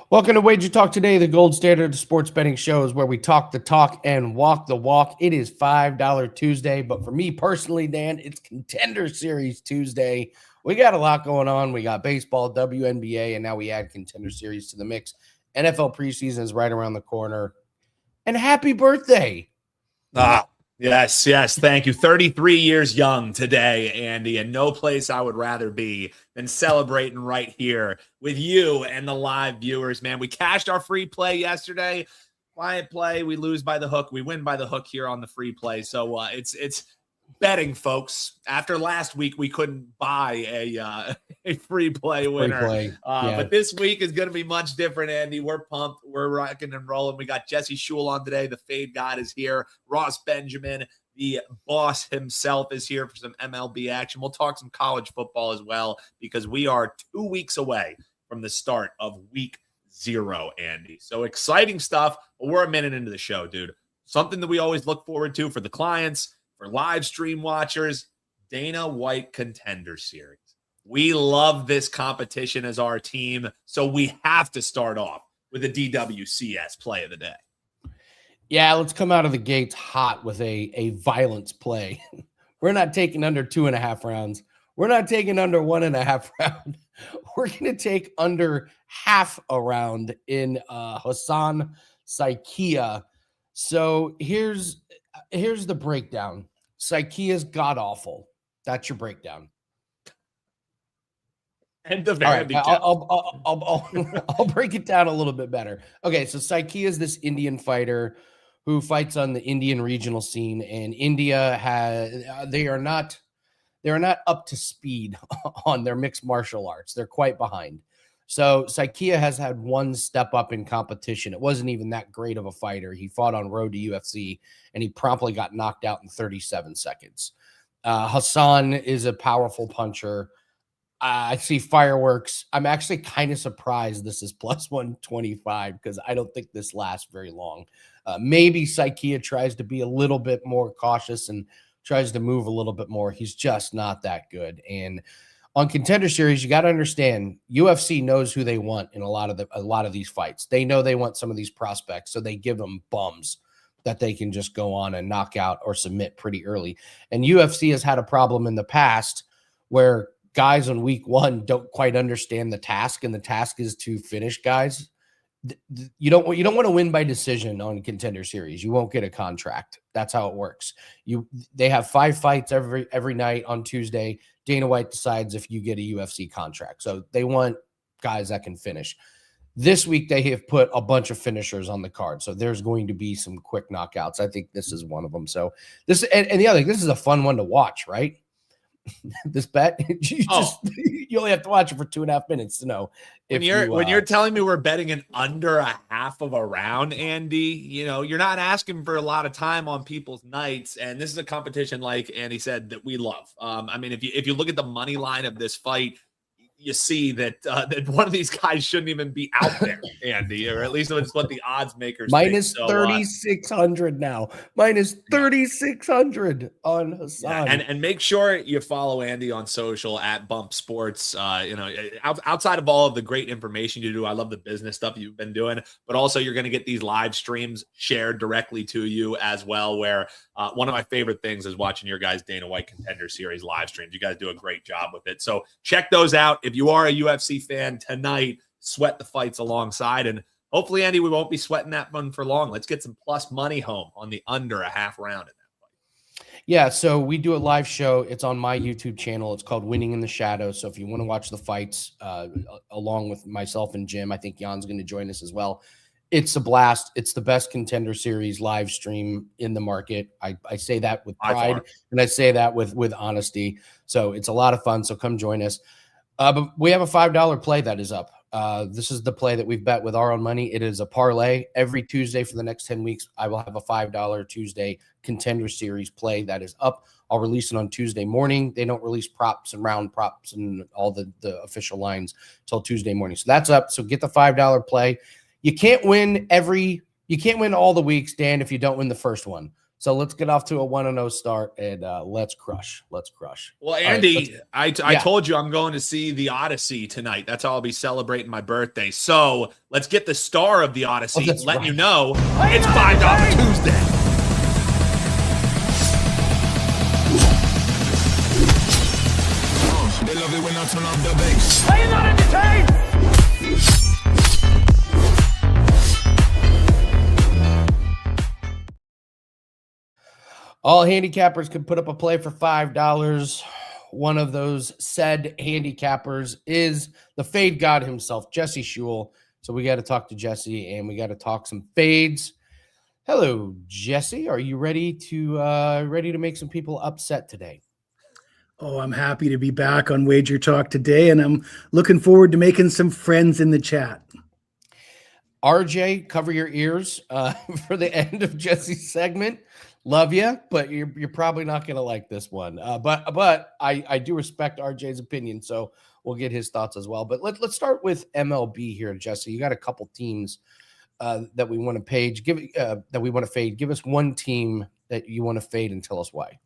Welcome to WagerTalk Today, the gold standard of sports betting shows where we talk the talk and walk the walk. It is $5 Tuesday, but for me personally, Dan, it's Contender Series Tuesday. We got a lot going on. We got baseball, WNBA, and now we add Contender Series to the mix. NFL preseason is right around the corner. And happy birthday. Yes. Thank you. 33 years young today, Andy, and no place I would rather be than celebrating right here with you and the live viewers, man. We cashed our free play yesterday. Quiet play. We lose by the hook. We win by the hook here on the free play. So it's betting, folks. After last week, we couldn't buy a free play winner. But this week is going to be much different, Andy. We're pumped. We're rocking and rolling. We got Jesse Schule on today. The Fade God is here. Ross Benjamin, the boss himself, is here for some MLB action. We'll talk some college football as well because we are 2 weeks away from the start of week 0, Andy. So exciting stuff. But we're a minute into the show, dude. Something that we always look forward to for the clients, for live stream watchers, Dana White Contender Series. We love this competition as our team, so we have to start off with a DWCS play of the day. Yeah, let's come out of the gates hot with a violence play. We're not taking under 2.5 rounds. We're not taking under 1.5 round. We're going to take under half a round in Hassan Saikia. So here's the breakdown. Saikia's god-awful. That's your breakdown. And the right, I'll break it down a little bit better. Okay, so Saikia is this Indian fighter who fights on the Indian regional scene, and India they are not up to speed on their mixed martial arts. They're quite behind. So Saikia has had one step up in competition. It wasn't even that great of a fighter. He fought on road to UFC, and he promptly got knocked out in 37 seconds. Hassan is a powerful puncher. I see fireworks. I'm actually kind of surprised this is plus 125 because I don't think this lasts very long. Maybe Saikia tries to be a little bit more cautious and tries to move a little bit more. He's just not that good. And on Contender Series, you got to understand, UFC knows who they want in a lot of these fights. They know they want some of these prospects, so they give them bums that they can just go on and knock out or submit pretty early. And UFC has had a problem in the past where guys on week 1 don't quite understand the task, and the task is to finish guys. You don't want to win by decision on Contender Series. You won't get a contract. That's how it works. They have 5 fights every night on Tuesday. Dana White decides if you get a UFC contract. So they want guys that can finish. This week they have put a bunch of finishers on the card. So there's going to be some quick knockouts. I think this is one of them. So this and the other thing, this is a fun one to watch, right? This bet, you only have to watch it for 2.5 minutes to know. When you're telling me we're betting an under a half of a round, Andy, you're not asking for a lot of time on people's nights, and this is a competition, like Andy said, that we love. I mean, if you look at the money line of this fight, you see that one of these guys shouldn't even be out there, Andy, or at least that's what the odds makers minus think. 3,600 now. Minus 3,600 on Hassan. Yeah, and make sure you follow Andy on social at Bump Sports. Outside of all of the great information you do, I love the business stuff you've been doing, but also you're going to get these live streams shared directly to you as well, where one of my favorite things is watching your guys' Dana White Contender Series live streams. You guys do a great job with it. So check those out. If you are a UFC fan tonight, sweat the fights alongside. And hopefully, Andy, we won't be sweating that one for long. Let's get some plus money home on the under a half round in that fight. Yeah, so we do a live show. It's on my YouTube channel. It's called Winning in the Shadows. So if you want to watch the fights along with myself and Jim, I think Jan's going to join us as well. It's a blast. It's the best Contender Series live stream in the market. I say that with pride, and I say that with honesty. So it's a lot of fun. So come join us. But we have a $5 play that is up. This is the play that we've bet with our own money. It is a parlay. Every Tuesday for the next 10 weeks, I will have a $5 Tuesday Contender Series play that is up. I'll release it on Tuesday morning. They don't release props and round props and all the official lines till Tuesday morning. So that's up. So get the $5 play. You can't win all the weeks, Dan, if you don't win the first one. So let's get off to a 1-0 start and let's crush. Well, All Andy, right, I told you I'm going to see the Odyssey tonight. That's how I'll be celebrating my birthday. So let's get the star of the Odyssey letting you know it's $5 Tuesday. They love it when I turn off the bass. Are you not entertained? All handicappers can put up a play for $5. One of those said handicappers is the fade god himself, Jesse Schule. So we got to talk to Jesse and we got to talk some fades. Hello, Jesse. Are you ready to make some people upset today? Oh, I'm happy to be back on WagerTalk today, and I'm looking forward to making some friends in the chat. RJ, cover your ears for the end of Jesse's segment. Love you, but you're probably not going to like this one. But I do respect RJ's opinion, so we'll get his thoughts as well. But let's start with MLB here, Jesse. You got a couple teams that we want to fade. Give us one team that you want to fade and tell us why.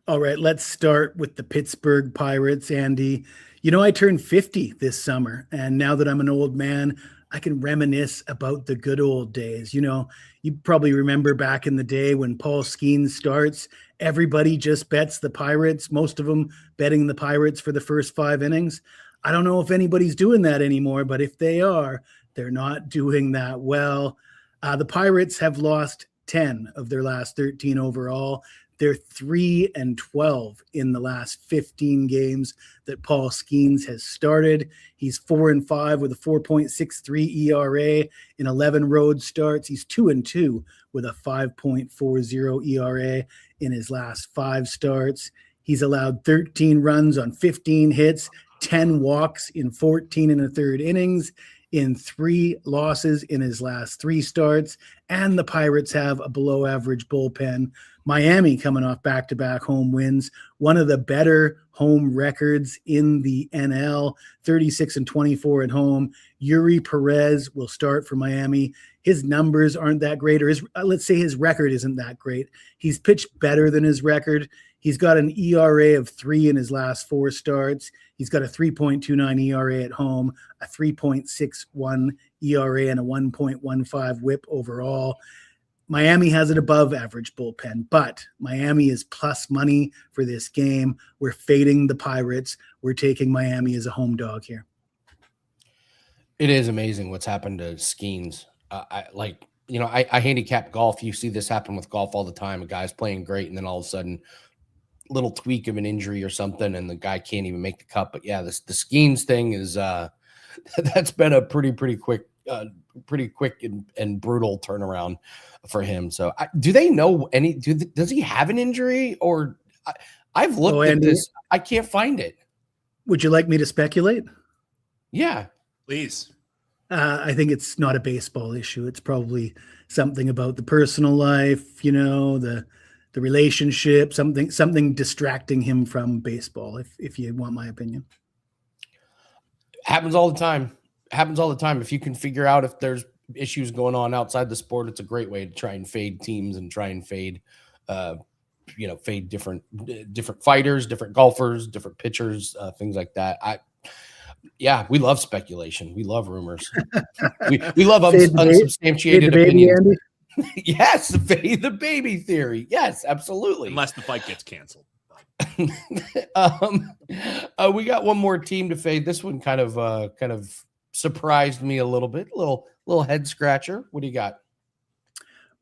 All right, let's start with the Pittsburgh Pirates, Andy. You know, I turned 50 this summer, and now that I'm an old man, I can reminisce about the good old days. You know, you probably remember back in the day when Paul Skeens starts, everybody just bets the Pirates, most of them betting the Pirates for the first 5 innings. I don't know if anybody's doing that anymore, but if they are, they're not doing that well. The Pirates have lost 10 of their last 13 overall. They're 3-12 in the last 15 games that Paul Skeens has started. He's 4-5 with a 4.63 ERA in 11 road starts. He's 2-2 with a 5.40 ERA in his last 5 starts. He's allowed 13 runs on 15 hits, 10 walks in 14 1/3 innings, in 3 losses in his last 3 starts, and the Pirates have a below average bullpen. Miami coming off back-to-back home wins, one of the better home records in the NL, 36-24 at home. Yuri Perez will start for Miami. His numbers aren't that great, or let's say his record isn't that great. He's pitched better than his record. He's got an ERA of 3 in his last 4 starts. He's got a 3.29 ERA at home, a 3.61 ERA, and a 1.15 whip overall. Miami has an above average bullpen, but Miami is plus money for this game. We're fading the Pirates. We're taking Miami as a home dog here. It is amazing what's happened to Skeens. I handicap golf. You see this happen with golf all the time. A guy's playing great, and then all of a sudden, little tweak of an injury or something, and the guy can't even make the cut. But yeah, the Skeens thing is that's been a pretty quick and brutal turnaround for him. So do they know does he have an injury, or I've looked at this. I can't find it. Would you like me to speculate? Yeah, Please. I think it's not a baseball issue. It's probably something about the personal life, you know, the relationship, something distracting him from baseball, if you want my opinion. Happens all the time. If you can figure out if there's issues going on outside the sport, it's a great way to try and fade teams and try and fade different fighters, different golfers, different pitchers, things like that. We love speculation. We love rumors. we love unsubstantiated opinions. Yes, fade the baby theory. Yes, absolutely. Unless the fight gets canceled. We got one more team to fade. This one kind of surprised me a little bit. Little head scratcher. What do you got?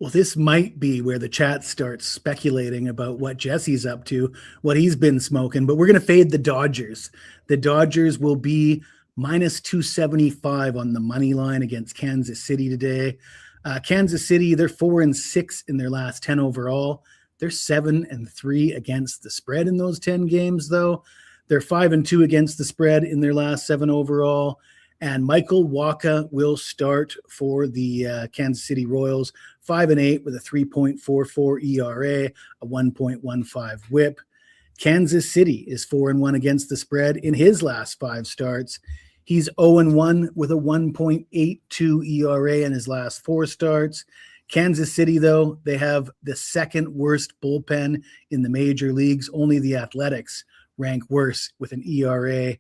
Well, this might be where the chat starts speculating about what Jesse's up to, what he's been smoking, but we're going to fade the Dodgers. The Dodgers will be minus 275 on the money line against Kansas City today. Kansas City, they're 4-6 in their last 10 overall. They're 7-3 against the spread in those 10 games, though. They're 5-2 against the spread in their last 7 overall. And Michael Wacha will start for the Kansas City Royals, 5-8 with a 3.44 ERA, a 1.15 whip. Kansas City is 4-1 against the spread in his last 5 starts. He's 0-1 with a 1.82 ERA in his last 4 starts. Kansas City, though, they have the second worst bullpen in the major leagues. Only the Athletics rank worse with an ERA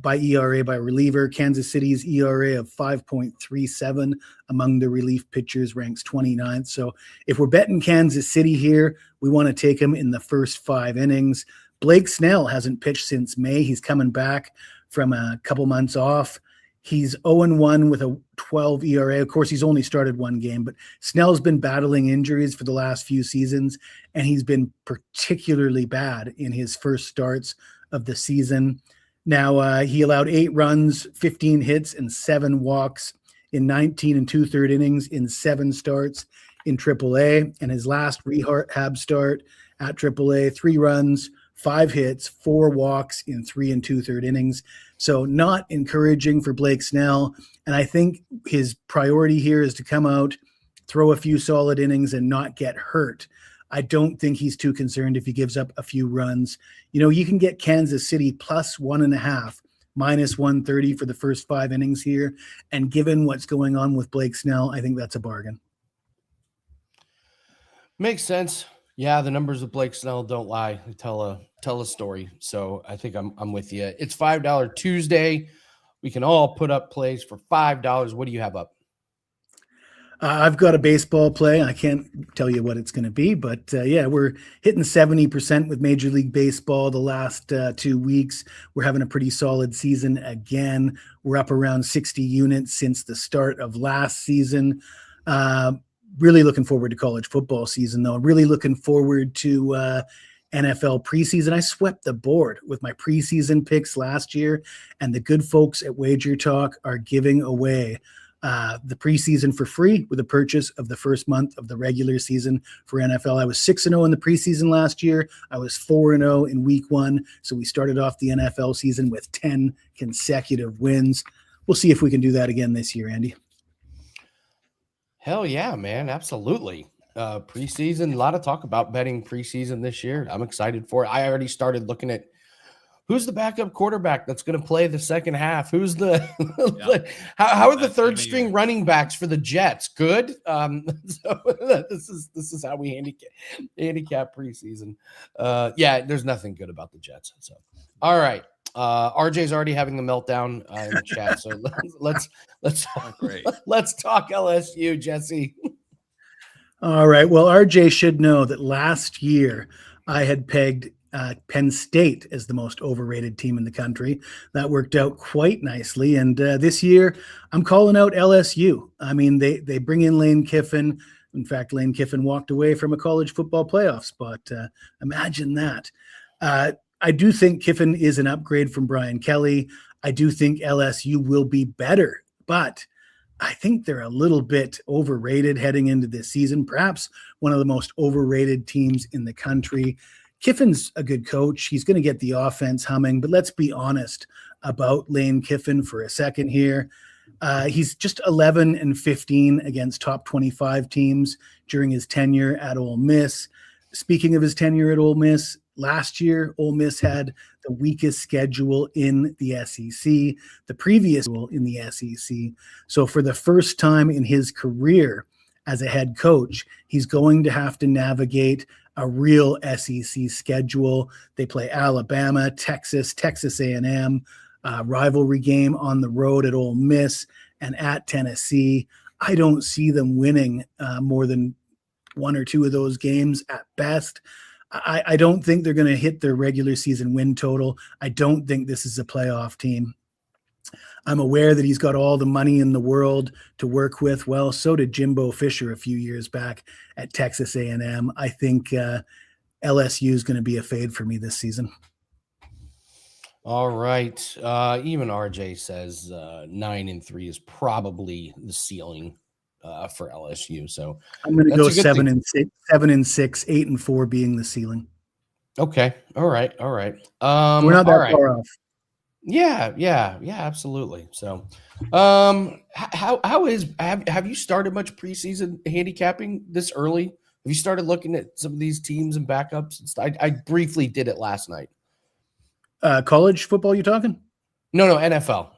by reliever. Kansas City's ERA of 5.37 among the relief pitchers ranks 29th. So if we're betting Kansas City here, we want to take him in the first 5 innings. Blake Snell hasn't pitched since May. He's coming back from a couple months off. He's 0-1 with a 12 ERA. Of course, he's only started 1 game, but Snell's been battling injuries for the last few seasons, and he's been particularly bad in his first starts of the season. Now, he allowed 8 runs, 15 hits, and 7 walks in 19 and 2/3 innings in 7 starts in AAA. And his last rehab start at AAA, 3 runs, 5 hits, 4 walks in 3 and 2/3 innings. So not encouraging for Blake Snell. And I think his priority here is to come out, throw a few solid innings, and not get hurt. I don't think he's too concerned if he gives up a few runs. You can get Kansas City plus 1.5, minus 130 for the first 5 innings here. And given what's going on with Blake Snell, I think that's a bargain. Makes sense. Yeah, the numbers of Blake Snell don't lie. They tell a story. So I think I'm with you. It's $5 Tuesday. We can all put up plays for $5. What do you have up? I've got a baseball play. I can't tell you what it's going to be, but yeah, we're hitting 70% with Major League Baseball the last 2 weeks. We're having a pretty solid season again. We're up around 60 units since the start of last season. Really looking forward to college football season, though. Really looking forward to NFL preseason. I swept the board with my preseason picks last year, and the good folks at WagerTalk are giving away the preseason for free with a purchase of the first month of the regular season for NFL. I was 6-0 in the preseason last year. I was 4-0 in week 1. So we started off the NFL season with 10 consecutive wins. We'll see if we can do that again this year, Andy. Hell yeah, man. Absolutely. Preseason, a lot of talk about betting preseason this year. I'm excited for it. I already started looking at who's the backup quarterback that's going to play the second half. Who's the how are the third string running backs for the Jets? Good. So this is how we handicap preseason. Yeah, there's nothing good about the Jets. So all right. RJ's already having the meltdown in the chat. So let's talk LSU, Jesse. All right. Well, RJ should know that last year I had pegged Penn State as the most overrated team in the country. That worked out quite nicely. And this year I'm calling out LSU. I mean, they bring in Lane Kiffin. In fact, Lane Kiffin walked away from a college football playoff spot. Imagine that. I do think Kiffin is an upgrade from Brian Kelly. I do think LSU will be better, but I think they're a little bit overrated heading into this season, perhaps one of the most overrated teams in the country. Kiffin's a good coach. He's going to get the offense humming, but let's be honest about Lane Kiffin for a second here. He's just 11-15 against top 25 teams during his tenure at Ole Miss. Speaking of his tenure at Ole Miss, last year, Ole Miss had the weakest schedule in the SEC, the previous in the SEC. So for the first time in his career as a head coach, he's going to have to navigate a real SEC schedule. They play Alabama, Texas A&M, rivalry game on the road at Ole Miss and at Tennessee. I don't see them winning more than 1 or 2 of those games at best. I don't think they're going to hit their regular season win total. I don't think this is a playoff team. I'm aware that he's got all the money in the world to work with. Well, so did Jimbo Fisher a few years back at Texas A&M. I think LSU is going to be a fade for me this season. All right. Even RJ says 9-3 is probably the ceiling for LSU. So I'm going to go 7-6, 8-4 being the ceiling. Okay. All right. We're not that far off. Yeah, absolutely. So, have you started much preseason handicapping this early? Have you started looking at some of these teams and backups? I briefly did it last night. College football, you talking? No, NFL.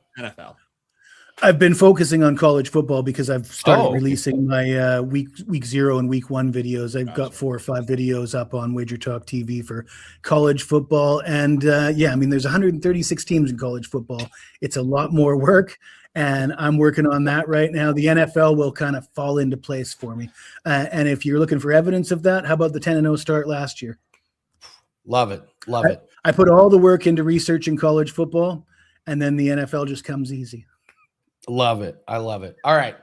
I've been focusing on college football because I've started Okay. releasing my week 0 and week 1 videos. I've got Gotcha. 4 or 5 videos up on WagerTalk TV for college football. And yeah, I mean, there's 136 teams in college football. It's a lot more work, and I'm working on that right now. The NFL will kind of fall into place for me. And if you're looking for evidence of that, how about the 10-0 start last year? Love it. Love it. I put all the work into researching college football, and then the NFL just comes easy. Love it. I love it. All right.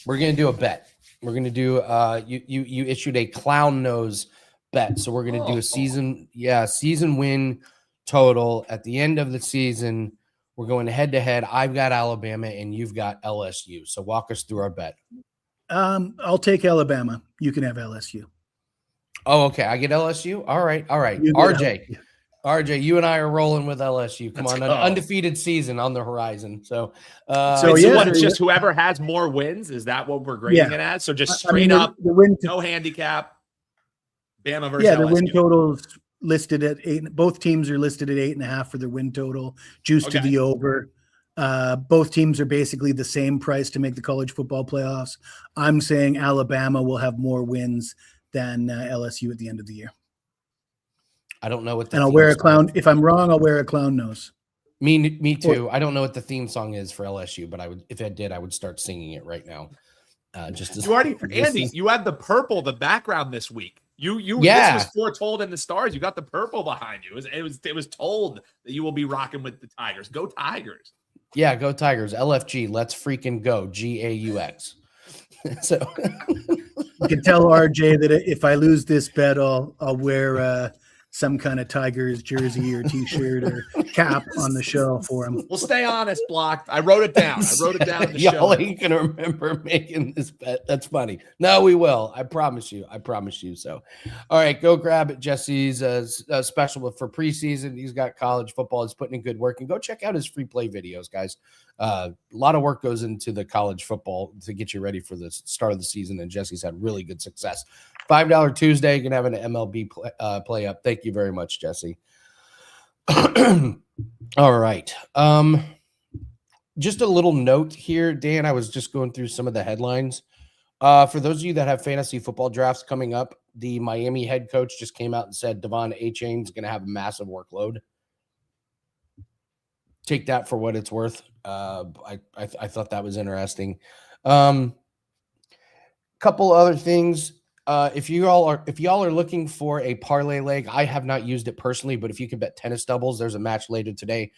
We're going to do a bet. We're going to do you issued a clown nose bet. So we're going to do a season win total at the end of the season. We're going head to head. I've got Alabama and you've got LSU. So walk us through our bet. I'll take Alabama. You can have LSU. Oh, okay. I get LSU. All right. All right. You get RJ, you and I are rolling with LSU. Come Let's on, go. an undefeated season on the horizon. So, So, Wait, yeah, what, just whoever has more wins, is that what we're grading it as? So just straight up, the win. no handicap. Bama versus Yeah, the LSU. win totals listed at 8. Both teams are listed at 8.5 for their win total, juiced to Okay. the over. Both teams are basically the same price to make the college football playoffs. I'm saying Alabama will have more wins than LSU at the end of the year. I don't know what the And I'll theme wear a song clown. is. If I'm wrong, I'll wear a clown nose. Me too. I don't know what the theme song is for LSU, but I would, if I did, I would start singing it right now. Just as You already, this Andy, is- you had the purple, the background this week. Yeah. This was foretold in the stars. You got the purple behind you. It was told that you will be rocking with the Tigers. Go Tigers. Yeah, go Tigers. LFG, let's freaking go. GAUX. So You can tell RJ that if I lose this bet, I'll wear some kind of Tigers jersey or T-shirt or cap on the show for him. We'll stay honest, Blocked. I wrote it down. I wrote it down in the y'all show. ain't gonna remember making this bet. That's funny. No, we will. I promise you. I promise you. So, all right, go grab Jesse's special for preseason. He's got college football. He's putting in good work, and go check out his free play videos, guys. A lot of work goes into the college football to get you ready for the start of the season, and Jesse's had really good success. $5 Tuesday, you can have an MLB play up. Thank you very much, Jesse. All right. Just a little note here, Dan. I was just going through some of the headlines. For those of you that have fantasy football drafts coming up, the Miami head coach just came out and said Devon Achane is going to have a massive workload. Take that for what it's worth. I thought that was interesting. Couple other things. If y'all are looking for a parlay leg, I have not used it personally, but if you could bet tennis doubles, there's a match later today.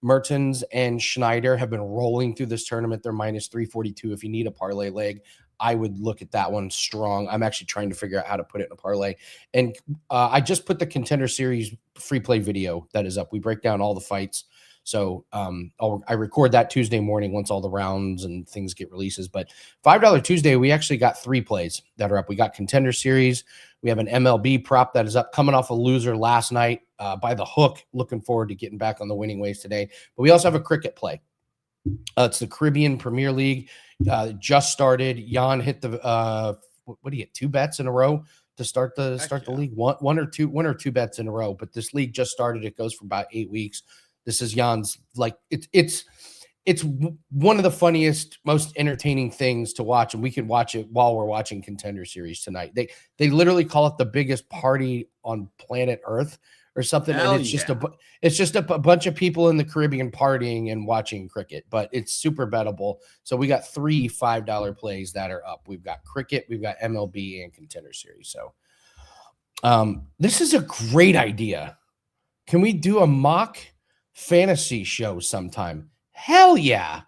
Mertens and Schneider have been rolling through this tournament. They're minus 342. If you need a parlay leg, I would look at that one strong. I'm actually trying to figure out how to put it in a parlay. And I just put the Contender Series free play video that is up. We break down all the fights. So I record that Tuesday morning once all the rounds and things get releases. But $5 Tuesday, we actually got 3 plays that are up. We got Contender Series. We have an MLB prop that is up, coming off a loser last night by the hook. Looking forward to getting back on the winning ways today. But we also have a cricket play. It's the Caribbean Premier League. Just started. Jan hit the what do you get? 2 bets in a row to start the league. One or two bets in a row. But this league just started. It goes for about 8 weeks. This is Jan's, like, it's one of the funniest, most entertaining things to watch, and we can watch it while we're watching Contender Series tonight. They literally call it the biggest party on planet Earth or something, Hell and it's just a bunch of people in the Caribbean partying and watching cricket, but it's super bettable. So we got 3 $5 plays that are up. We've got cricket, we've got MLB, and Contender Series. So this is a great idea. Can we do a mock fantasy show sometime? Hell yeah,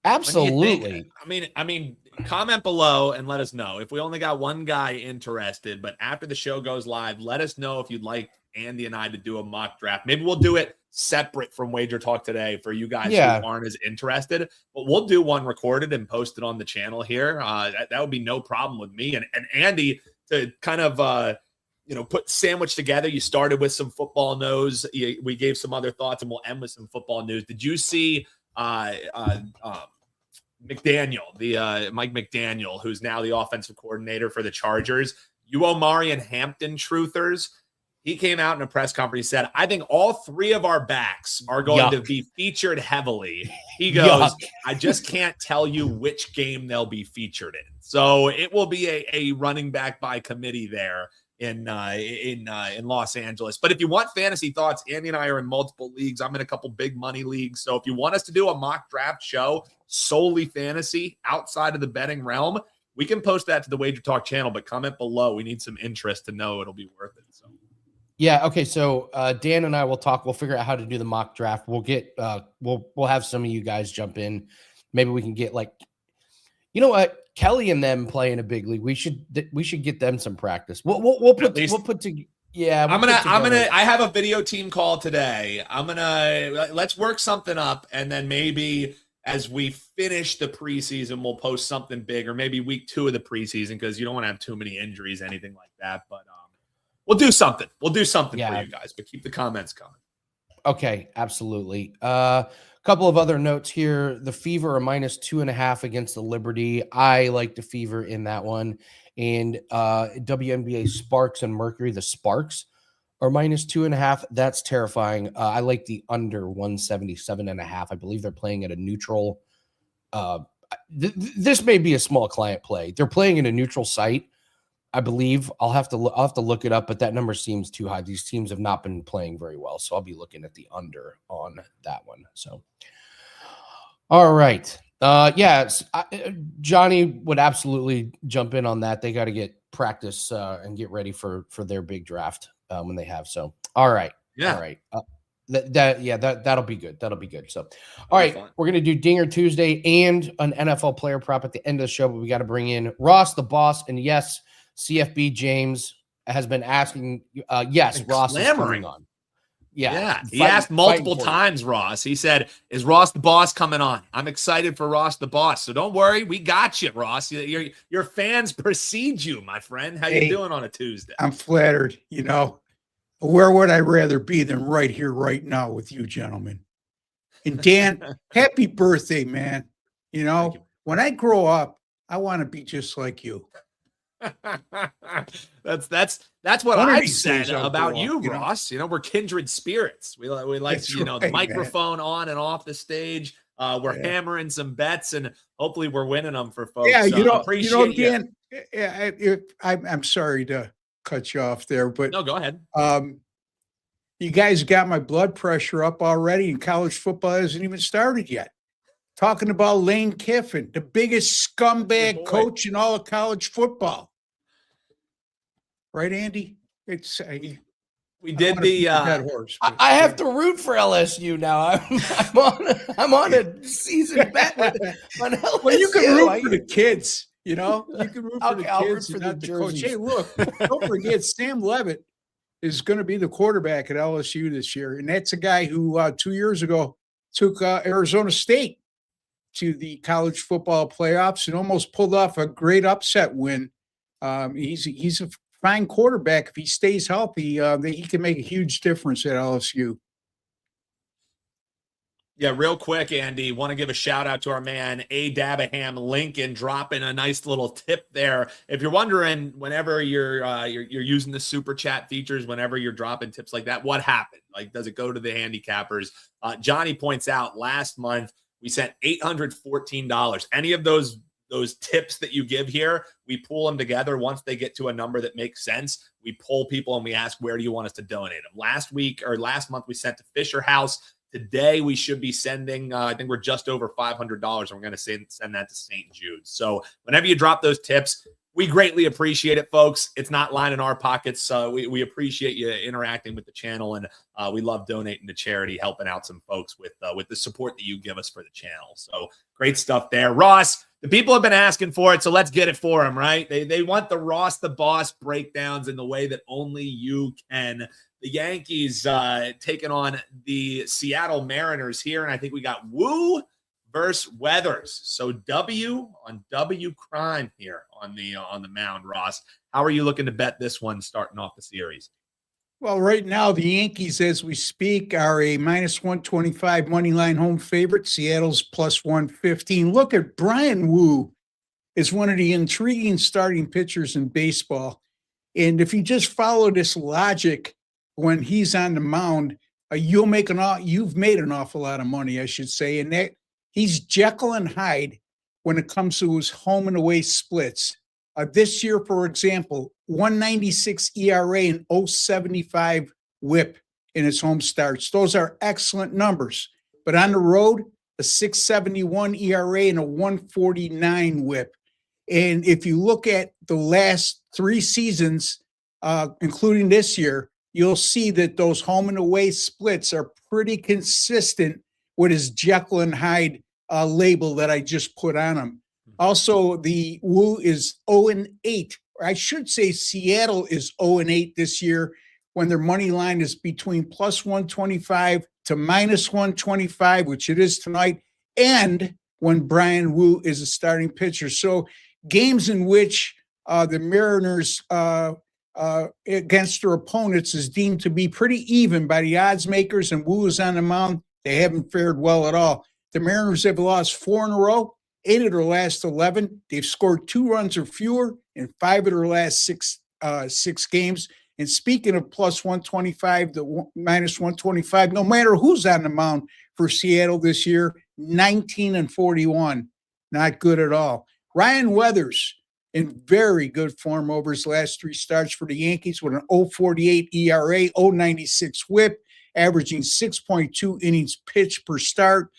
absolutely. I mean, comment below and let us know if we only got one guy interested. But after the show goes live, let us know if you'd like Andy and I to do a mock draft. Maybe we'll do it separate from Wager Talk Today for you guys who aren't as interested. But we'll do one recorded and post it on the channel here. That would be no problem with me and Andy to kind of put sandwich together. You started with some football news. We gave some other thoughts, and we'll end with some football news. Did you see McDaniel, Mike McDaniel, who's now the offensive coordinator for the Chargers? You Omari and Hampton truthers. He came out in a press conference. He said, I think all three of our backs are going to be featured heavily. He goes, I just can't tell you which game they'll be featured in. So it will be a running back by committee there in Los Angeles. But if you want fantasy thoughts, Andy and I are in multiple leagues. I'm in a couple big money leagues. So if you want us to do a mock draft show solely fantasy outside of the betting realm, we can post that to the Wager Talk channel, but comment below. We need some interest to know it'll be worth it. So. Yeah. Okay. So Dan and I will talk. We'll figure out how to do the mock draft. We'll get we'll have some of you guys jump in. Maybe we can get you know what, Kelly and them play in a big league. We should get them some practice. We'll put together. Yeah. I have a video team call today. Let's work something up, and then maybe as we finish the preseason, we'll post something big, or maybe week 2 of the preseason, because you don't want to have too many injuries, anything like that. But we'll do something. We'll do something for you guys, but keep the comments coming. Okay, absolutely. Couple of other notes here. The Fever are -2.5 against the Liberty. I like the Fever in that one. And WNBA Sparks and Mercury, the Sparks are -2.5. That's terrifying. I like the under 177.5. I believe they're playing at a neutral. This may be a small client play. They're playing in a neutral site, I believe. I'll have to look it up, but that number seems too high. These teams have not been playing very well, so I'll be looking at the under on that one. So, all right. Johnny would absolutely jump in on that. They got to get practice and get ready for their big draft when they have. So, all right. Yeah. All right. That'll be good. That'll be good. So, all right, we're going to do Dinger Tuesday and an NFL player prop at the end of the show, but we got to bring in Ross, the boss. And yes, CFB James has been asking. Yes, Ross is coming on. Yeah. He asked multiple times, Ross. He said, is Ross the boss coming on? I'm excited for Ross the boss. So don't worry. We got you, Ross. Your fans precede you, my friend. How you doing on a Tuesday? I'm flattered. Where would I rather be than right here, right now with you gentlemen? And Dan, happy birthday, man. When I grow up, I want to be just like you. That's what I've said about you, Ross. We're kindred spirits. We like the microphone on and off the stage. We're hammering some bets, and hopefully we're winning them for folks. Yeah, appreciate Dan. I'm sorry to cut you off there, but no, go ahead. You guys got my blood pressure up already, and college football hasn't even started yet. Talking about Lane Kiffin, the biggest scumbag coach in all of college football. Right, Andy? It's we did the horse. I have to root for LSU now. I'm on a season bet on LSU. Well, you can root for the kids. You can root for the kids, root for not the the coach. jerseys. Hey, look! Don't forget, Sam Levitt is going to be the quarterback at LSU this year, and that's a guy who 2 years ago took Arizona State to the college football playoffs and almost pulled off a great upset win. He's a fine quarterback. If he stays healthy, he can make a huge difference at LSU. Yeah, real quick, Andy, want to give a shout out to our man, A. Dabaham Lincoln, dropping a nice little tip there. If you're wondering, whenever you're using the super chat features, whenever you're dropping tips like that, what happened? Does it go to the handicappers? Johnny points out last month we sent $814. Any of those tips that you give here, we pull them together. Once they get to a number that makes sense, we pull people and we ask, where do you want us to donate them? Last month, we sent to Fisher House. Today, we should be sending, I think we're just over $500, and we're going to send that to St. Jude's. So whenever you drop those tips, we greatly appreciate it, folks. It's not lining our pockets. We appreciate you interacting with the channel, and we love donating to charity, helping out some folks with the support that you give us for the channel. So great stuff there. Ross, the people have been asking for it, so let's get it for them, right? They want the Ross the Boss breakdowns in the way that only you can. The Yankees taking on the Seattle Mariners here, and I think we got Woo versus Weathers. So W on W crime here on the mound, Ross. How are you looking to bet this one starting off the series? Well, right now, the Yankees, as we speak, are a -125 money line home favorite. Seattle's +115. Look at Brian Woo is one of the intriguing starting pitchers in baseball. And if you just follow this logic when he's on the mound, you've made an awful lot of money, I should say. And that he's Jekyll and Hyde when it comes to his home and away splits. This year, for example, 196 ERA and 075 whip in his home starts. Those are excellent numbers. But on the road, a 671 ERA and a 149 whip. And if you look at the last 3 seasons, including this year, you'll see that those home and away splits are pretty consistent with his Jekyll and Hyde label that I just put on him. Also, the Woo is 0-8. Or I should say Seattle is 0-8 this year when their money line is between plus 125 to minus 125, which it is tonight, and when Brian Woo is a starting pitcher. So games in which the Mariners against their opponents is deemed to be pretty even by the odds makers and Woo is on the mound, they haven't fared well at all. The Mariners have lost 4 in a row. 8 of their last 11. They've scored 2 runs or fewer in 5 of their last six games. And speaking of plus 125 to minus 125, no matter who's on the mound for Seattle this year, 19-41. Not good at all. Ryan Weathers in very good form over his last 3 starts for the Yankees with an 0.48 ERA, 0.96 whip, averaging 6.2 innings pitched per start.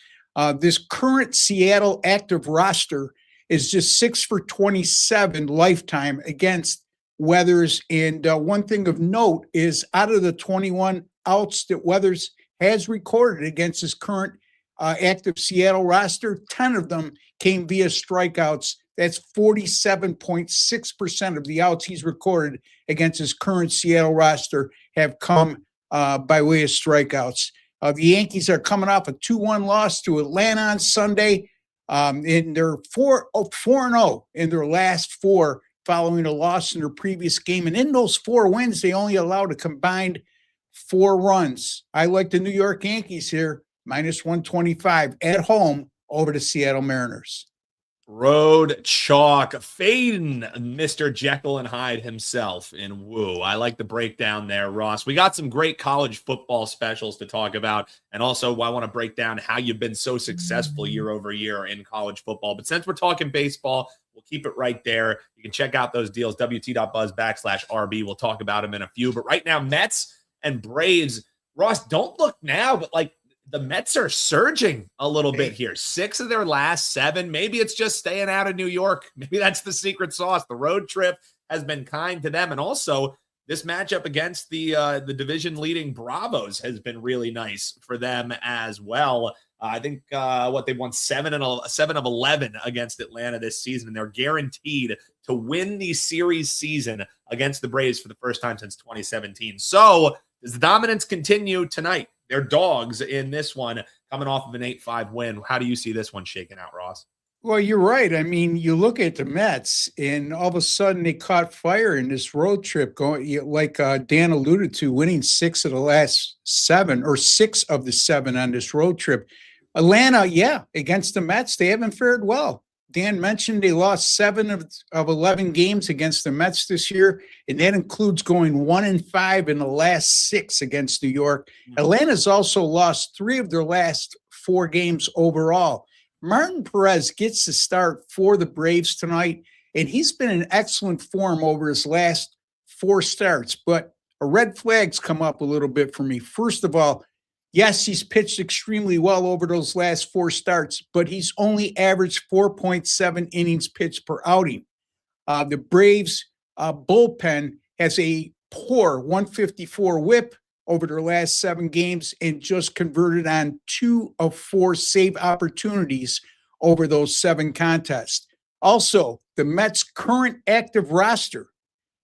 This current Seattle active roster is just 6 for 27 lifetime against Weathers. And one thing of note is out of the 21 outs that Weathers has recorded against his current active Seattle roster, 10 of them came via strikeouts. That's 47.6% of the outs he's recorded against his current Seattle roster have come by way of strikeouts. The Yankees are coming off a 2-1 loss to Atlanta on Sunday. And they're 4-0 in their last 4 following a loss in their previous game. And in those 4 wins, they only allowed a combined 4 runs. I like the New York Yankees here, minus 125 at home over the Seattle Mariners. Road chalk, fading Mr. Jekyll and Hyde himself in Woo. I like the breakdown there, Ross. We got some great college football specials to talk about. And also, I want to break down how you've been so successful year over year in college football. But since we're talking baseball, we'll keep it right there. You can check out those deals, wt.buzz/RB. We'll talk about them in a few. But right now, Mets and Braves. Ross, don't look now, but like, the Mets are surging a little bit here. 6 of their last 7. Maybe it's just staying out of New York. Maybe that's the secret sauce. The road trip has been kind to them. And also, this matchup against the division-leading Bravos has been really nice for them as well. I think they've won 7 of 11 against Atlanta this season, and they're guaranteed to win the series season against the Braves for the first time since 2017. So does the dominance continue tonight? They're dogs in this one, coming off of an 8-5 win. How do you see this one shaking out, Ross? Well, you're right. I mean, you look at the Mets, and all of a sudden they caught fire in this road trip, going like Dan alluded to, winning 6 of the last 7, or 6 of the 7 on this road trip. Atlanta, against the Mets, they haven't fared well. Dan mentioned they lost 7 of 11 games against the Mets this year, and that includes going 1-5 in the last 6 against New York. Atlanta's also lost 3 of their last 4 games overall. Martin Perez gets the start for the Braves tonight, and he's been in excellent form over his last 4 starts, but a red flag's come up a little bit for me. First of all, yes, he's pitched extremely well over those last 4 starts, but he's only averaged 4.7 innings pitched per outing. The Braves bullpen has a poor 154 whip over their last 7 games and just converted on 2 of 4 save opportunities over those 7 contests. Also, the Mets' current active roster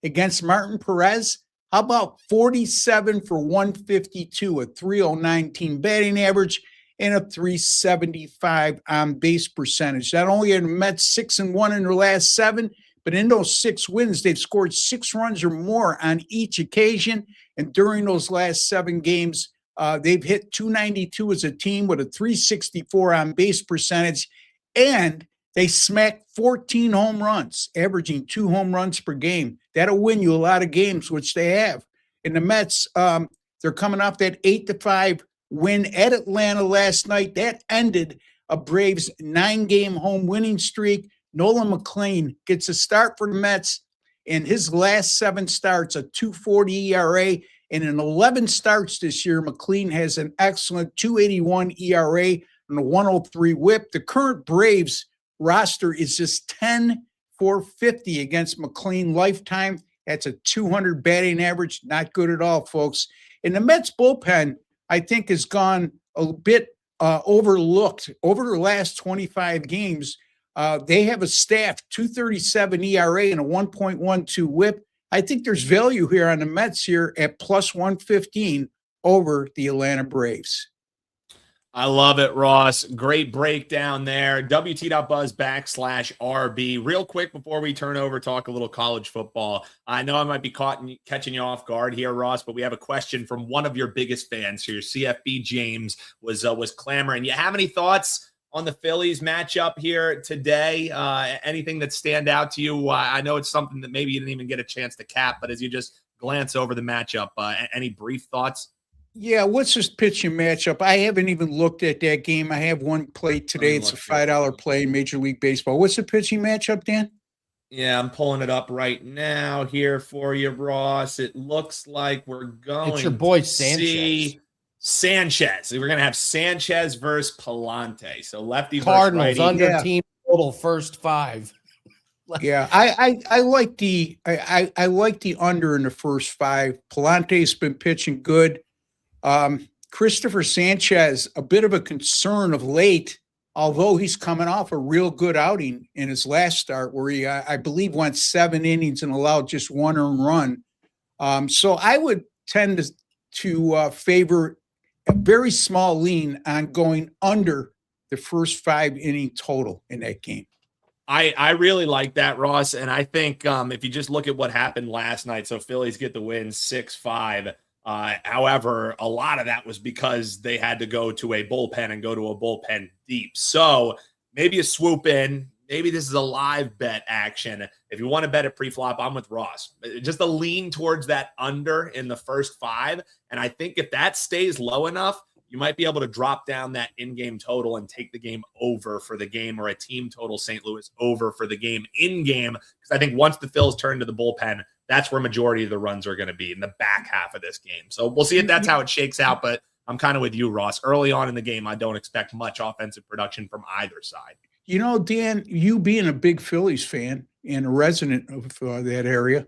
against Martin Perez, how about 47 for 152, a 309 team batting average, and a 375 on base percentage? Not only are the Mets 6-1 in their last 7, but in those 6 wins, they've scored 6 runs or more on each occasion. And during those last 7 games, they've hit 292 as a team with a 364 on base percentage. And they smacked 14 home runs, averaging 2 home runs per game. That'll win you a lot of games, which they have. And the Mets, They're coming off that 8-5 win at Atlanta last night. That ended a Braves 9-game home winning streak. Nolan McLean gets a start for the Mets. In his last 7 starts, a 2.40 ERA. And in 11 starts this year, McLean has an excellent 2.81 ERA and a 1.03 whip. The current Braves roster is just 10-450 against McLean lifetime. That's a 200 batting average. Not good at all, folks. And the Mets bullpen, I think, has gone a bit overlooked over the last 25 games. They have a staff 2.37 ERA and a 1.12 whip. I think there's value here on the Mets here at plus 115 over the Atlanta Braves. I love it, Ross. Great breakdown there. WT.buzz/RB. Real quick before we turn over, talk a little college football. I know I might be catching you off guard here, Ross, but we have a question from one of your biggest fans here. CFB James was clamoring. You have any thoughts on the Phillies matchup here today? Anything that stand out to you? I know it's something that maybe you didn't even get a chance to cap, but as you just glance over the matchup, any brief thoughts? Yeah, what's this pitching matchup? I haven't even looked at that game. I have one play today. It's a $5 play in Major League Baseball. What's the pitching matchup, Dan? Yeah, I'm pulling it up right now here for you, Ross. It looks like we're going It's your boy to see Sanchez. We're going to have Sanchez versus Palante. So lefty Cardinals versus righty. under team total first 5. Yeah, I like the I like the under in the first 5. Palante's been pitching good. Christopher Sanchez, a bit of a concern of late, although he's coming off a real good outing in his last start where he, I believe, went 7 innings and allowed just 1 earned run. So I would tend to favor a very small lean on going under the first 5 inning total in that game. I really like that, Ross. And I think if you just look at what happened last night, so Phillies get the win 6-5. However, a lot of that was because they had to go to a bullpen and go to a bullpen deep. So maybe a swoop in. Maybe this is a live bet action. If you want to bet at pre-flop, I'm with Ross. Just a lean towards that under in the first 5. And I think if that stays low enough, you might be able to drop down that in-game total and take the game over for the game, or a team total St. Louis over for the game in-game. Because I think once the Phils turn to the bullpen, that's where majority of the runs are going to be in the back half of this game. So we'll see if that's how it shakes out. But I'm kind of with you, Ross. Early on in the game, I don't expect much offensive production from either side. You know, Dan, you being a big Phillies fan and a resident of that area,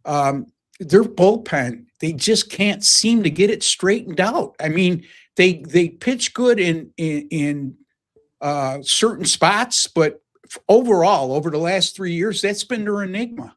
their bullpen, they just can't seem to get it straightened out. I mean, they pitch good in certain spots, but overall, over the last 3 years, that's been their enigma.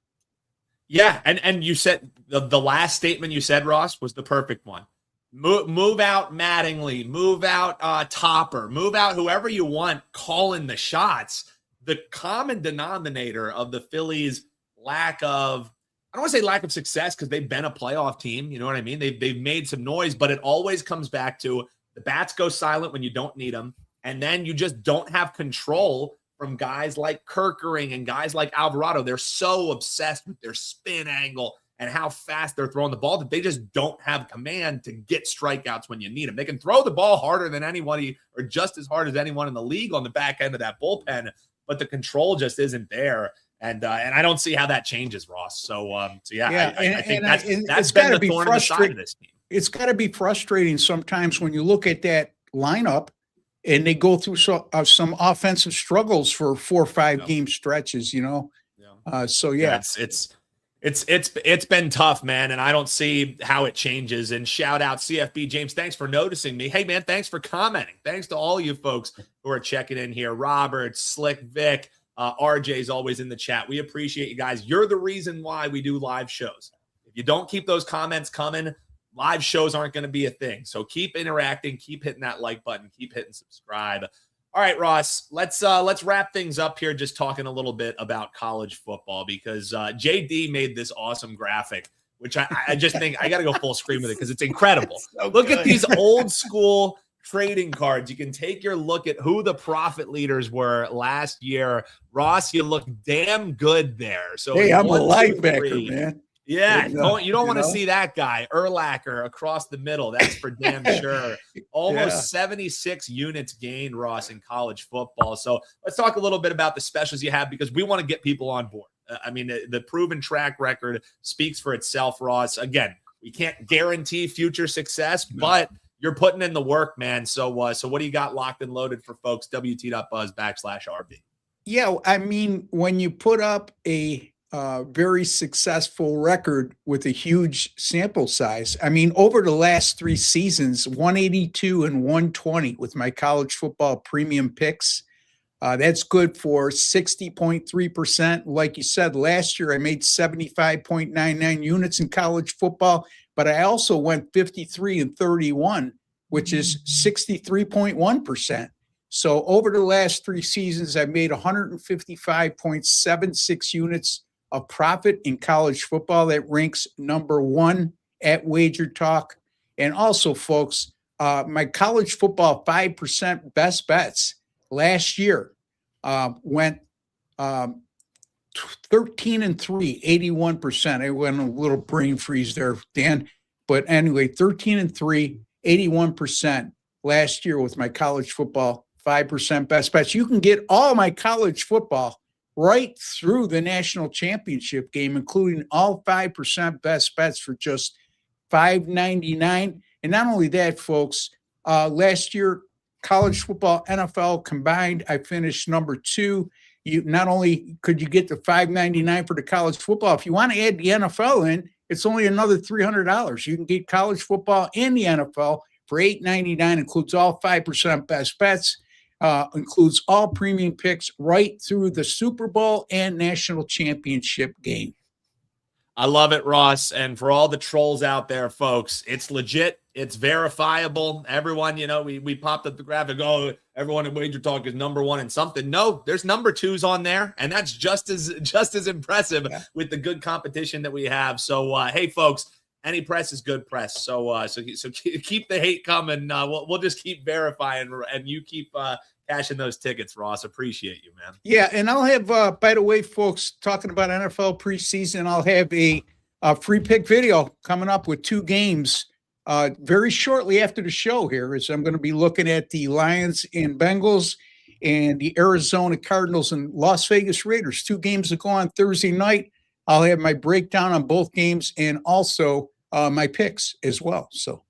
Yeah, and you said the last statement you said, Ross, was the perfect one. Move out Mattingly, move out Topper, move out whoever you want calling the shots. The common denominator of the Phillies' lack of, I don't want to say lack of success, because they've been a playoff team. You know what I mean? They've made some noise, but it always comes back to the bats go silent when you don't need them, and then you just don't have control from guys like Kerkering and guys like Alvarado. They're so obsessed with their spin angle and how fast they're throwing the ball that they just don't have command to get strikeouts when you need them. They can throw the ball harder than anybody, or just as hard as anyone in the league on the back end of that bullpen, but the control just isn't there. And I don't see how that changes, Ross. So I think that's been the thorn in the side of this team. It's got to be frustrating sometimes when you look at that lineup and they go through some offensive struggles for 4 or 5 game stretches, you know? Yeah. It's been tough, man. And I don't see how it changes. And shout out CFB James. Thanks for noticing me. Hey man, thanks for commenting. Thanks to all you folks who are checking in here. Robert, Slick Vic, RJ's always in the chat. We appreciate you guys. You're the reason why we do live shows. If you don't keep those comments coming, live shows aren't going to be a thing. So keep interacting, keep hitting that like button, keep hitting subscribe. All right, Ross, let's wrap things up here, just talking a little bit about college football, because JD made this awesome graphic, which I just think I got to go full screen with it because it's incredible. Look at these old school trading cards. You can take your look at who the profit leaders were last year. Ross, you look damn good there. So hey, I'm a linebacker, man. Yeah, You know, you don't want to you know? see that guy, Urlacher, across the middle. That's for damn sure. Almost 76 units gained, Ross, in college football. So let's talk a little bit about the specials you have because we want to get people on board. I mean, the proven track record speaks for itself, Ross. Again, we can't guarantee future success, but you're putting in the work, man. So what do you got locked and loaded for folks? WT.buzz/RB. Yeah, I mean, when you put up a very successful record with a huge sample size, I mean, over the last 3 seasons, 182 and 120 with my college football premium picks. That's good for 60.3%. Like you said, last year I made 75.99 units in college football, but I also went 53 and 31, which is 63.1%. So over the last 3 seasons, I've made 155.76 units of profit in college football. That ranks number 1 at WagerTalk. And also, folks, my college football 5% best bets last year went 13 and 3, 81%. I went a little brain freeze there, Dan. But anyway, 13 and 3, 81% last year with my college football 5% best bets. You can get all my college football right through the national championship game, including all 5% best bets for just $5.99. And not only that, folks, last year, college football, NFL combined, I finished number 2. You not only could you get the $5.99 for the college football, if you want to add the NFL in, it's only another $300. You can get college football and the NFL for $8.99, includes all 5% best bets, includes all premium picks right through the Super Bowl and national championship game. I love it, Ross. And for all the trolls out there, folks, it's legit. It's verifiable. Everyone, we popped up the graphic. Oh, everyone at WagerTalk is number 1 in something. No, there's number 2s on there, and that's just as impressive with the good competition that we have. So, hey, folks, any press is good press. So keep the hate coming. We'll just keep verifying, and you keep cashing those tickets, Ross. Appreciate you, man. Yeah, and I'll have, by the way, folks, talking about NFL preseason, I'll have a free pick video coming up with 2 games very shortly after the show here. Is I'm going to be looking at the Lions and Bengals and the Arizona Cardinals and Las Vegas Raiders. 2 games that go on Thursday night. I'll have my breakdown on both games and also my picks as well. So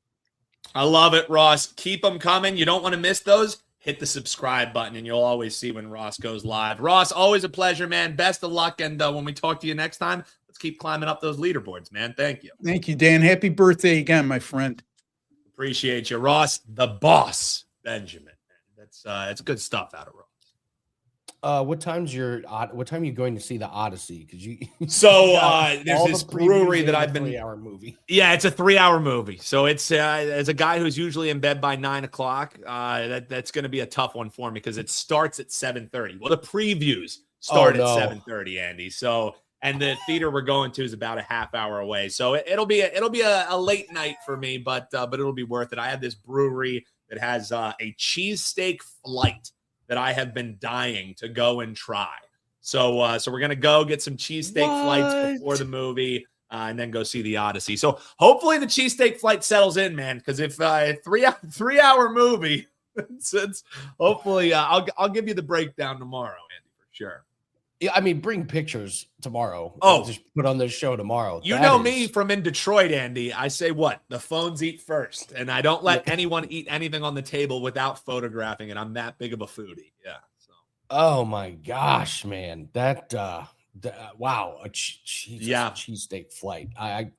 I love it, Ross. Keep them coming. You don't want to miss those. Hit the subscribe button, and you'll always see when Ross goes live. Ross, always a pleasure, man. Best of luck, and when we talk to you next time, let's keep climbing up those leaderboards, man. Thank you. Thank you, Dan. Happy birthday again, my friend. Appreciate you, Ross, the boss, Benjamin. That's good stuff out of Ross. What time are you going to see the Odyssey? Because there's this brewery that I've been 3-hour movie. Yeah, it's a 3-hour movie. So it's as a guy who's usually in bed by 9 o'clock, that's going to be a tough one for me because it starts at 7:30. Well, the previews start at 7:30, Andy. So and the theater we're going to is about a half hour away. So it'll be a late night for me, but it'll be worth it. I have this brewery that has a cheesesteak flight that I have been dying to go and try. So we're going to go get some cheesesteak flights before the movie and then go see the Odyssey. So hopefully the cheesesteak flight settles in, man, because if a 3-hour movie, it's hopefully I'll give you the breakdown tomorrow, Andy, for sure. Yeah, I mean, bring pictures tomorrow. Just put on this show tomorrow. You know me from in Detroit, Andy. I say what? The phones eat first, and I don't let anyone eat anything on the table without photographing it. I'm that big of a foodie. Yeah. So. Oh my gosh, man! That wow, a cheesesteak flight. I'm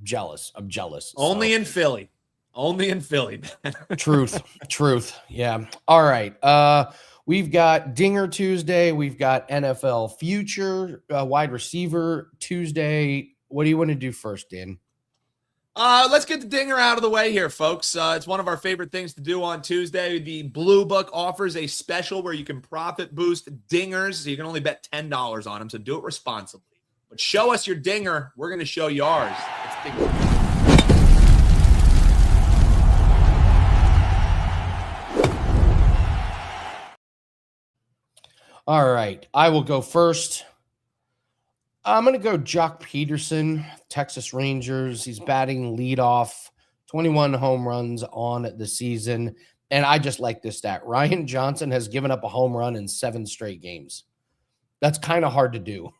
jealous. I'm jealous. Only in Philly. Truth. Yeah. All right. We've got Dinger Tuesday. We've got NFL Future, Wide Receiver Tuesday. What do you want to do first, Dan? Let's get the Dinger out of the way here, folks. It's one of our favorite things to do on Tuesday. The Blue Book offers a special where you can profit boost dingers. So you can only bet $10 on them, so do it responsibly. But show us your dinger. We're going to show you ours. Let's dig in. All right, I will go first. I'm going to go Jock Peterson, Texas Rangers. He's batting leadoff, 21 home runs on the season. And I just like this stat. Ryan Johnson has given up a home run in 7 straight games. That's kind of hard to do.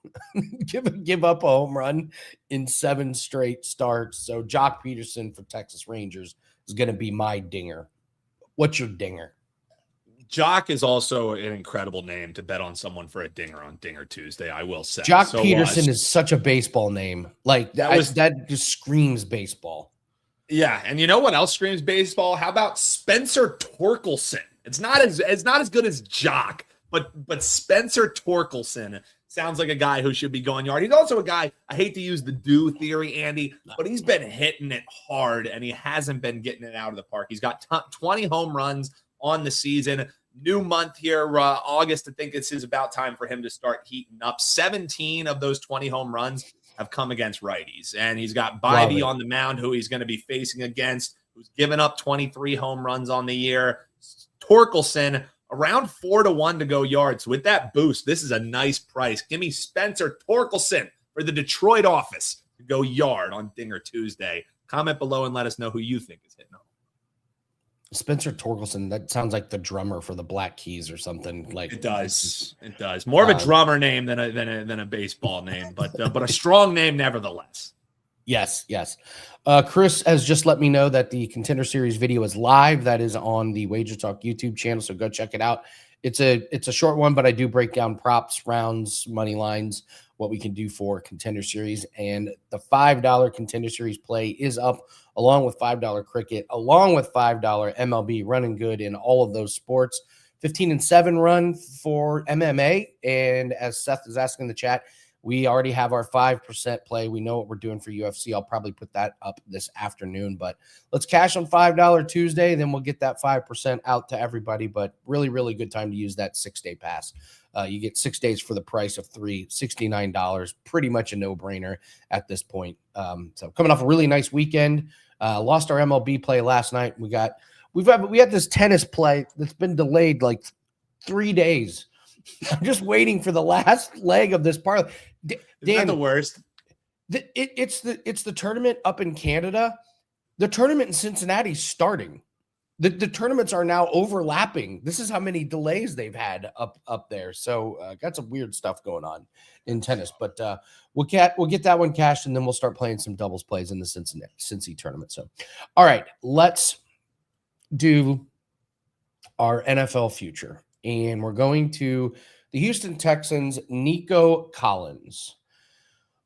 give up a home run in 7 straight starts. So Jock Peterson for Texas Rangers is going to be my dinger. What's your dinger? Jock is also an incredible name to bet on someone for a dinger on Dinger Tuesday, I will say. Jock Peterson is such a baseball name. Like that just screams baseball. Yeah, and you know what else screams baseball? How about Spencer Torkelson? It's not as good as Jock, but Spencer Torkelson sounds like a guy who should be going yard. He's also a guy, I hate to use the do theory, Andy, but he's been hitting it hard and he hasn't been getting it out of the park. He's got 20 home runs on the season. New month here, August. I think this is about time for him to start heating up. 17 of those 20 home runs have come against righties. And he's got Bybee on the mound, who he's going to be facing against, who's given up 23 home runs on the year. Torkelson, around 4-1 to go yards. With that boost, this is a nice price. Give me Spencer Torkelson for the Detroit office to go yard on Dinger Tuesday. Comment below and let us know who you think is hitting home. Spencer Torkelson, that sounds like the drummer for the Black Keys or something. Like it does. It does. More of a drummer name than a baseball name, but a strong name nevertheless. Yes. Chris has just let me know that the Contender Series video is live. That is on the WagerTalk YouTube channel, so go check it out. It's a short one, but I do break down props, rounds, money lines, what we can do for Contender Series. And the $5 Contender Series play is up, along with $5 cricket, along with $5 MLB, running good in all of those sports. 15-7 run for MMA. And as Seth is asking in the chat, we already have our 5% play. We know what we're doing for UFC. I'll probably put that up this afternoon, but let's cash on $5 Tuesday. Then we'll get that 5% out to everybody, but really, really good time to use that 6-day pass. You get 6 days for the price of $3, $69, pretty much a no-brainer at this point. So coming off a really nice weekend, lost our MLB play last night. We had this tennis play that's been delayed like 3 days. I'm just waiting for the last leg of this parlay. Dan, the worst. It's the tournament up in Canada. The tournament in Cincinnati is starting. The tournaments are now overlapping. This is how many delays they've had up there. So got some weird stuff going on in tennis. But we'll get that one cashed, and then we'll start playing some doubles plays in the Cincy tournament. So, all right, let's do our NFL future. And we're going to the Houston Texans, Nico Collins.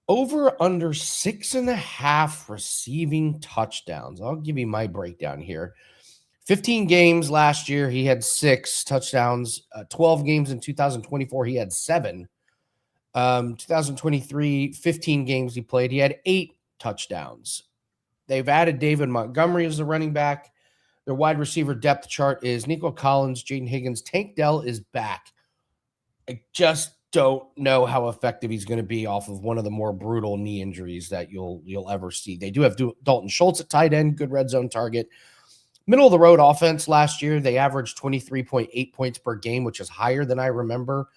Over under 6.5 receiving touchdowns. I'll give you my breakdown here. 15 games last year, he had 6 touchdowns. 12 games in 2024, he had 7. 2023, 15 games he played, he had 8 touchdowns. They've added David Montgomery as the running back. Their wide receiver depth chart is Nico Collins, Jaden Higgins. Tank Dell is back. I just don't know how effective he's going to be off of one of the more brutal knee injuries that you'll ever see. They do have Dalton Schultz at tight end, good red zone target. Middle of the road offense last year, they averaged 23.8 points per game, which is higher than I remember.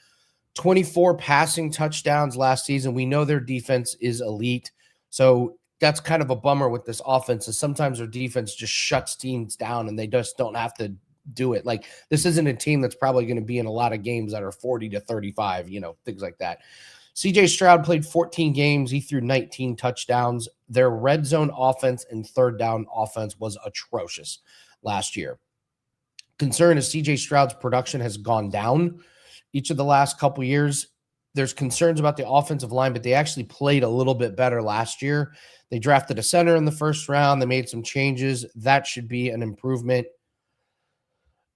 24 passing touchdowns last season. We know their defense is elite. So that's kind of a bummer with this offense, is sometimes their defense just shuts teams down and they just don't have to do it. Like, this isn't a team that's probably going to be in a lot of games that are 40-35, things like that. CJ Stroud played 14 games. He threw 19 touchdowns. Their red zone offense and third down offense was atrocious last year. Concern is CJ Stroud's production has gone down each of the last couple years. There's concerns about the offensive line, but they actually played a little bit better last year. They drafted a center in the first round. They made some changes. That should be an improvement.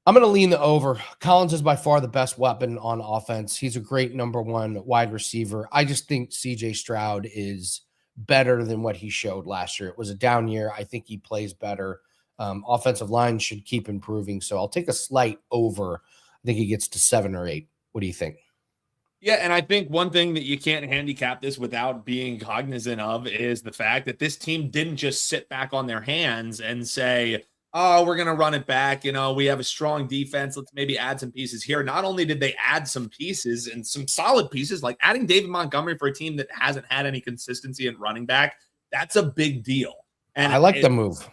I'm going to lean the over. Collins is by far the best weapon on offense. He's a great number 1 wide receiver. I just think CJ Stroud is better than what he showed last year. It was a down year. I think he plays better. Offensive line should keep improving. So I'll take a slight over. I think he gets to 7 or 8. What do you think? Yeah, and I think one thing that you can't handicap this without being cognizant of is the fact that this team didn't just sit back on their hands and say, oh, we're going to run it back. We have a strong defense. Let's maybe add some pieces here. Not only did they add some pieces and some solid pieces, like adding David Montgomery for a team that hasn't had any consistency in running back, that's a big deal. And I like the move.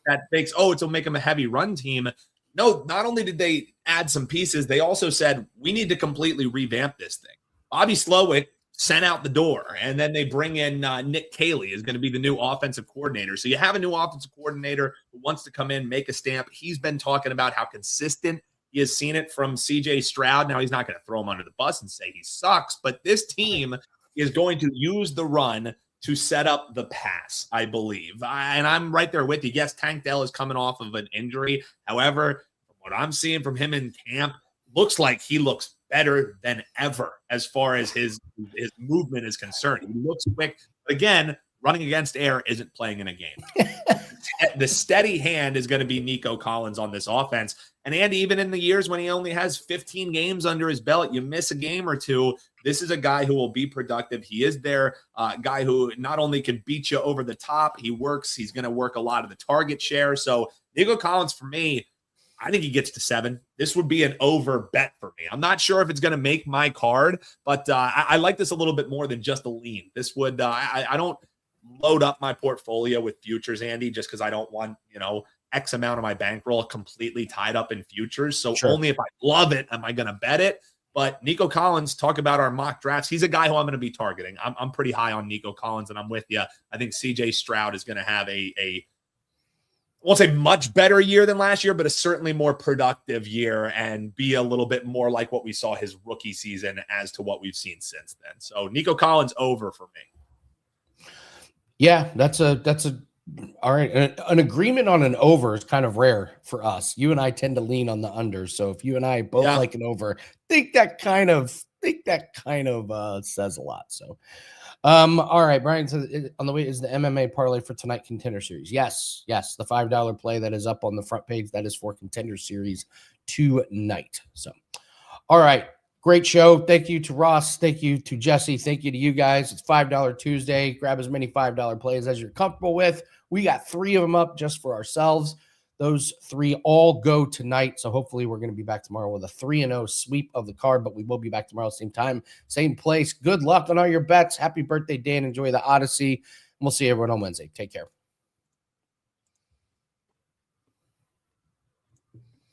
That thinks, it'll make them a heavy run team. No, not only did they add some pieces, they also said, we need to completely revamp this thing. Bobby Slowick sent out the door, and then they bring in Nick Caley is going to be the new offensive coordinator. So you have a new offensive coordinator who wants to come in, make a stamp. He's been talking about how consistent he has seen it from CJ Stroud. Now he's not going to throw him under the bus and say he sucks, but this team is going to use the run to set up the pass, I believe. And I'm right there with you. Yes, Tank Dell is coming off of an injury. However, from what I'm seeing from him in camp, looks like he looks better than ever as far as his movement is concerned. He looks quick. But again, running against air isn't playing in a game. The steady hand is going to be Nico Collins on this offense. And Andy, even in the years when he only has 15 games under his belt, you miss a game or two, this is a guy who will be productive. He is their guy who not only can beat you over the top, he's going to work a lot of the target share. So Nico Collins, for me, I think he gets to 7. This would be an over bet for me. I'm not sure if it's going to make my card, but I like this a little bit more than just a lean. This would, I don't load up my portfolio with futures, Andy, just because I don't want, X amount of my bankroll completely tied up in futures. So only if I love it am I going to bet it. But Nico Collins, talk about our mock drafts. He's a guy who I'm going to be targeting. I'm pretty high on Nico Collins, and I'm with you. I think CJ Stroud is going to have I won't say much better year than last year, but a certainly more productive year and be a little bit more like what we saw his rookie season as to what we've seen since then. So Nico Collins over for me. Yeah, that's all right. An agreement on an over is kind of rare for us. You and I tend to lean on the under. So if you and I both like an over, think that kind of says a lot. So, all right, Brian says on the way is the MMA parlay for tonight Contender Series. Yes, the $5 play that is up on the front page. That is for Contender Series tonight. So, all right. Great show. Thank you to Ross. Thank you to Jesse. Thank you to you guys. It's $5 Tuesday. Grab as many $5 plays as you're comfortable with. We got 3 of them up just for ourselves. Those 3 all go tonight. So hopefully we're going to be back tomorrow with a 3-0 sweep of the card, but we will be back tomorrow, same time, same place. Good luck on all your bets. Happy birthday, Dan. Enjoy the Odyssey. And we'll see everyone on Wednesday. Take care.